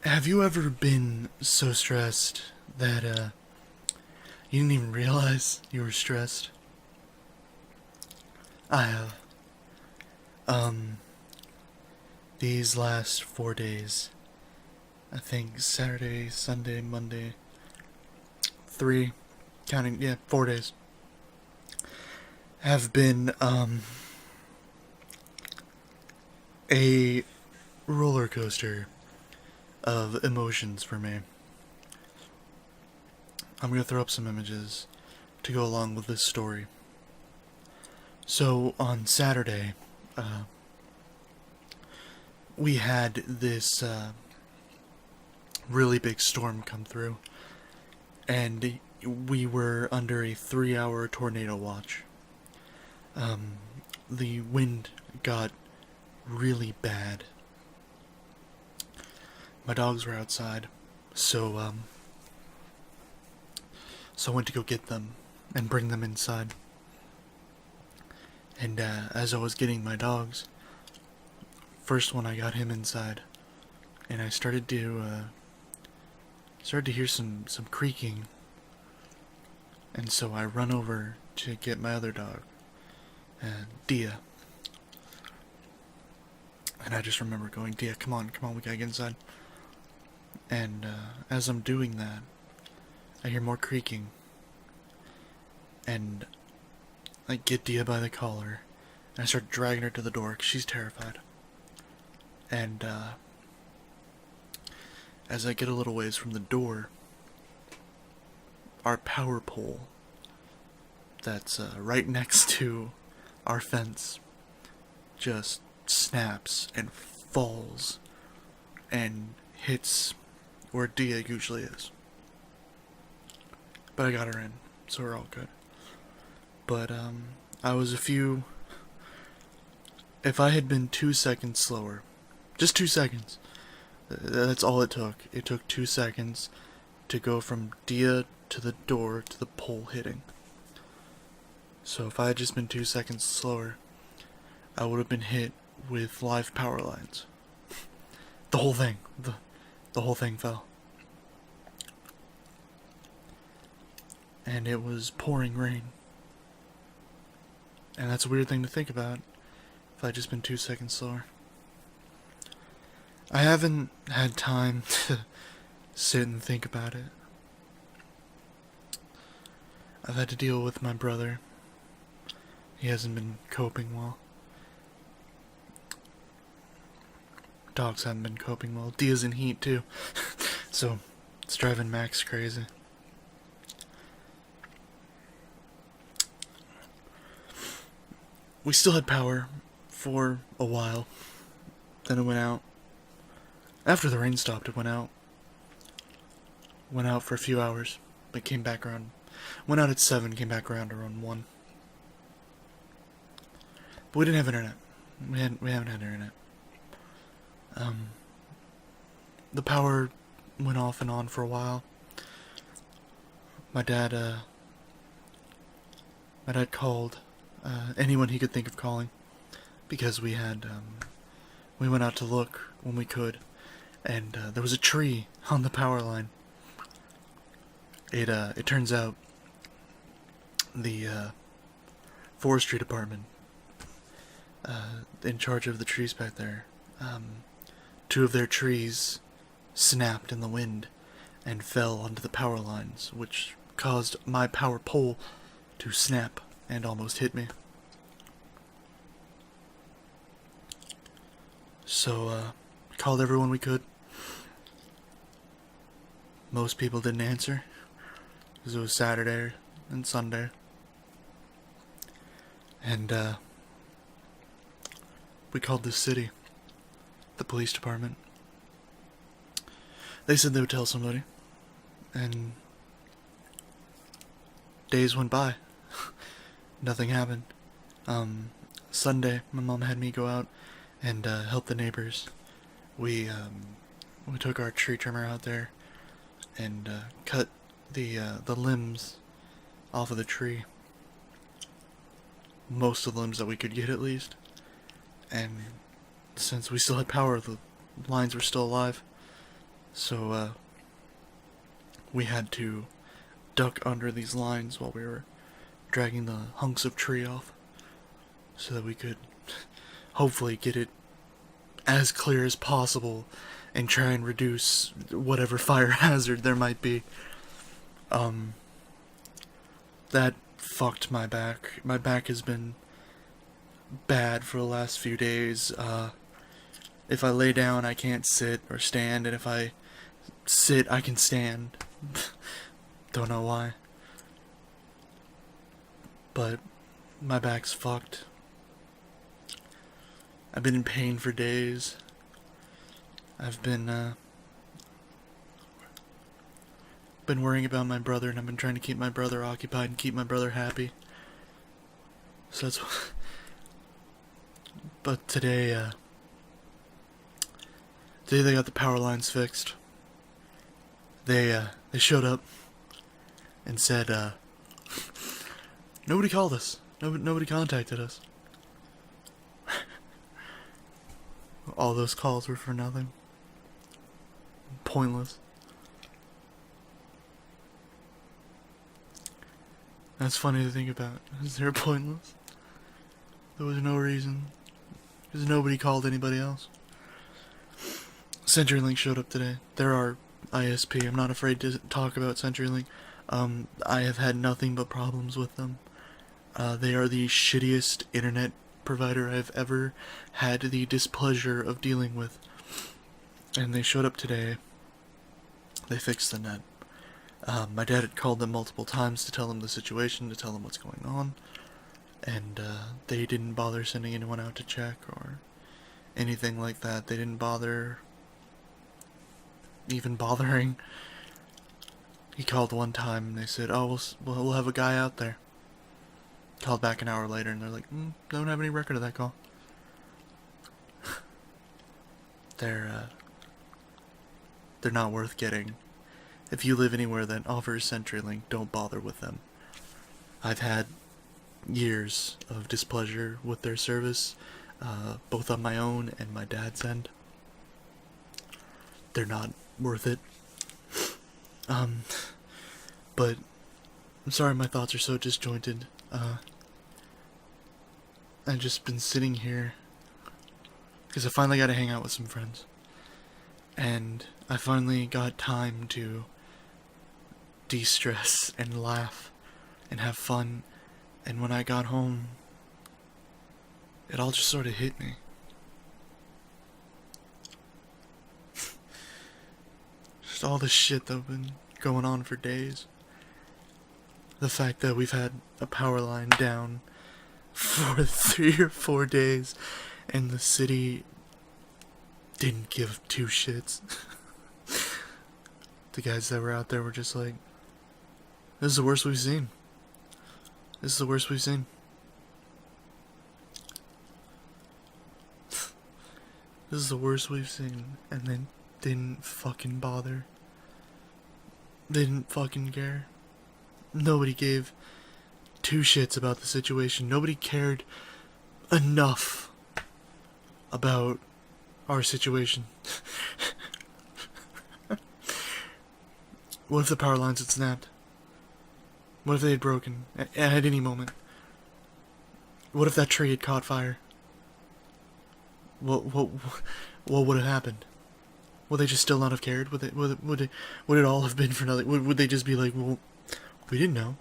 Have you ever been so stressed that you didn't even realize you were stressed? I have. Um, these last 4 days, I think Saturday, Sunday, Monday, three, counting, yeah, 4 days, have been a roller coaster of emotions for me. I'm gonna throw up some images to go along with this story. So on Saturday, uh, we had this really big storm come through, and we were under a 3-hour tornado watch. Um, the wind got really bad. My dogs were outside, so I went to go get them and bring them inside. And as I was getting my dogs, first one I got him inside, and I started to hear some creaking, and so I run over to get my other dog, Dia. And I just remember going, Dia, come on, we gotta get inside. And as I'm doing that, I hear more creaking, and I get Dia by the collar, and I start dragging her to the door because she's terrified. And as I get a little ways from the door, our power pole that's right next to our fence just snaps and falls and hits where Dia usually is. But I got her in, so we're all good. But I was if I had been 2 seconds slower, just 2 seconds, that's all it took. It took 2 seconds to go from Dia to the door to the pole hitting. So if I had just been 2 seconds slower, I would have been hit with live power lines. The whole thing. The whole thing fell. And it was pouring rain. And that's a weird thing to think about, if I'd just been 2 seconds slower. I haven't had time to sit and think about it. I've had to deal with my brother. He hasn't been coping well. Dogs haven't been coping well. Dia's in heat too. So it's driving Max crazy. We still had power for a while. Then it went out. After the rain stopped, it went out. Went out for a few hours, but came back around. Went out at 7, came back around 1. But we didn't have internet. We haven't had internet. The power went off and on for a while. My dad called anyone he could think of calling, because we went out to look when we could, and there was a tree on the power line. It turns out the forestry department, in charge of the trees back there, 2 of their trees snapped in the wind and fell onto the power lines, which caused my power pole to snap and almost hit me. So, called everyone we could. Most people didn't answer, because it was Saturday and Sunday. And, we called the city, the police department. They said they would tell somebody, and days went by. Nothing happened. Sunday, my mom had me go out and help the neighbors. We took our tree trimmer out there and cut the limbs off of the tree. Most of the limbs that we could get, at least. And since we still had power, the lines were still alive. So, we had to duck under these lines while we were dragging the hunks of tree off so that we could hopefully get it as clear as possible and try and reduce whatever fire hazard there might be. That fucked my back. My back has been bad for the last few days. If I lay down, I can't sit or stand, and if I sit, I can stand. Don't know why. But my back's fucked. I've been in pain for days. I've been worrying about my brother, and I've been trying to keep my brother occupied and keep my brother happy. So that's but today they got the power lines fixed. They showed up and said nobody called us. Nobody contacted us. All those calls were for nothing. Pointless. That's funny to think about. Is there pointless? There was no reason. Because nobody called anybody else. CenturyLink showed up today. They're our ISP. I'm not afraid to talk about CenturyLink. I have had nothing but problems with them. They are the shittiest internet provider I've ever had the displeasure of dealing with. And they showed up today. They fixed the net. My dad had called them multiple times to tell them the situation, to tell them what's going on. And they didn't bother sending anyone out to check or anything like that. They didn't bother even bothering. He called one time and they said, oh, we'll have a guy out there. Called back an hour later and they're like, don't have any record of that call. They're not worth getting. If you live anywhere that offers CenturyLink, don't bother with them. I've had years of displeasure with their service, both on my own and my dad's end. They're not worth it. But I'm sorry my thoughts are so disjointed. I've just been sitting here because I finally got to hang out with some friends. And I finally got time to de-stress and laugh and have fun. And when I got home, it all just sort of hit me. Just all the shit that's been going on for days. The fact that we've had a power line down for 3 or 4 days and the city didn't give two shits. The guys that were out there were just like, this is the worst we've seen. This is the worst we've seen. This is the worst we've seen. And they didn't fucking bother. They didn't fucking care. Nobody gave two shits about the situation. Nobody cared enough about our situation. What if the power lines had snapped? What if they had broken at any moment? What if that tree had caught fire? What would have happened? Would they just still not have cared? Would it all have been for nothing? Would they just be like, well, we didn't know.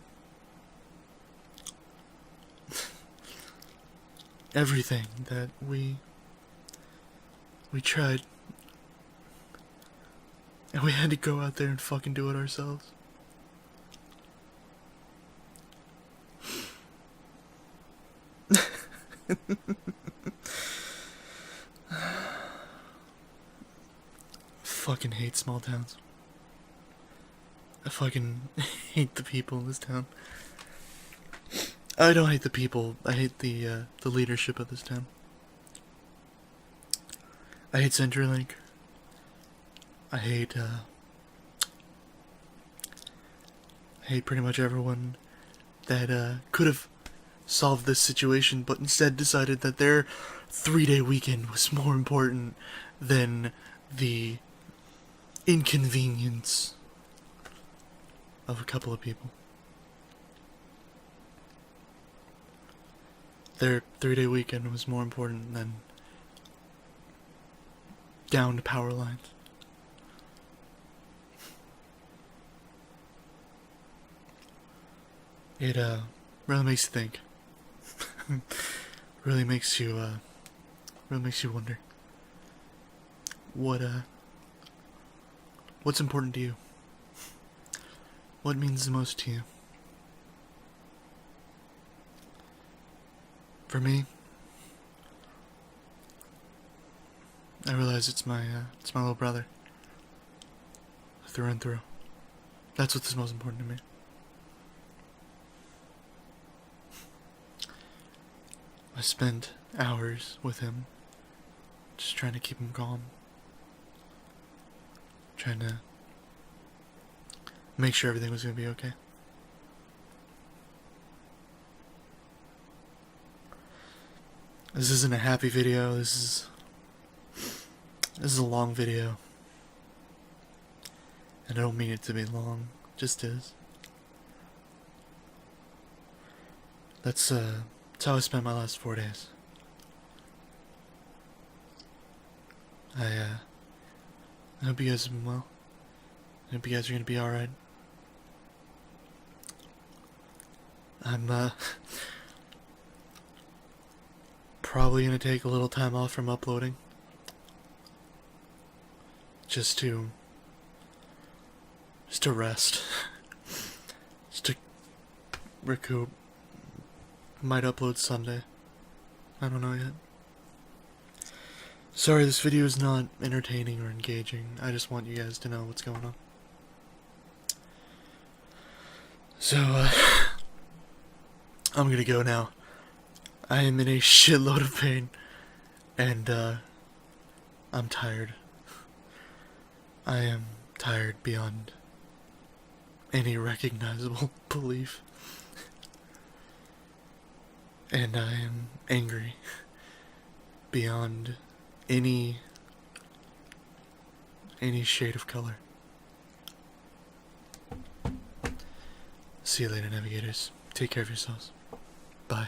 Everything that we tried, and we had to go out there and fucking do it ourselves. Fucking hate small towns. I fucking hate the people in this town. I don't hate the people. I hate the leadership of this town. I hate CenturyLink. I hate pretty much everyone that could have solved this situation, but instead decided that their 3-day weekend was more important than the inconvenience of a couple of people. Their 3-day weekend was more important than down to power lines. It really makes you think. really makes you wonder what's important to you? What means the most to you? For me, I realize it's my little brother. Through and through. That's what's most important to me. I spent hours with him, just trying to keep him calm. Trying to make sure everything was going to be okay. This isn't a happy video, this is a long video. And I don't mean it to be long, it just is. That's how I spent my last 4 days. I hope you guys have been well. I hope you guys are gonna be alright. I'm probably gonna take a little time off from uploading. Just to rest. Just to recoup. Might upload Sunday. I don't know yet. Sorry, this video is not entertaining or engaging. I just want you guys to know what's going on. So, I'm gonna go now. I am in a shitload of pain. And, I'm tired. I am tired beyond any recognizable belief. And I am angry beyond any shade of color. See you later, navigators. Take care of yourselves. Bye.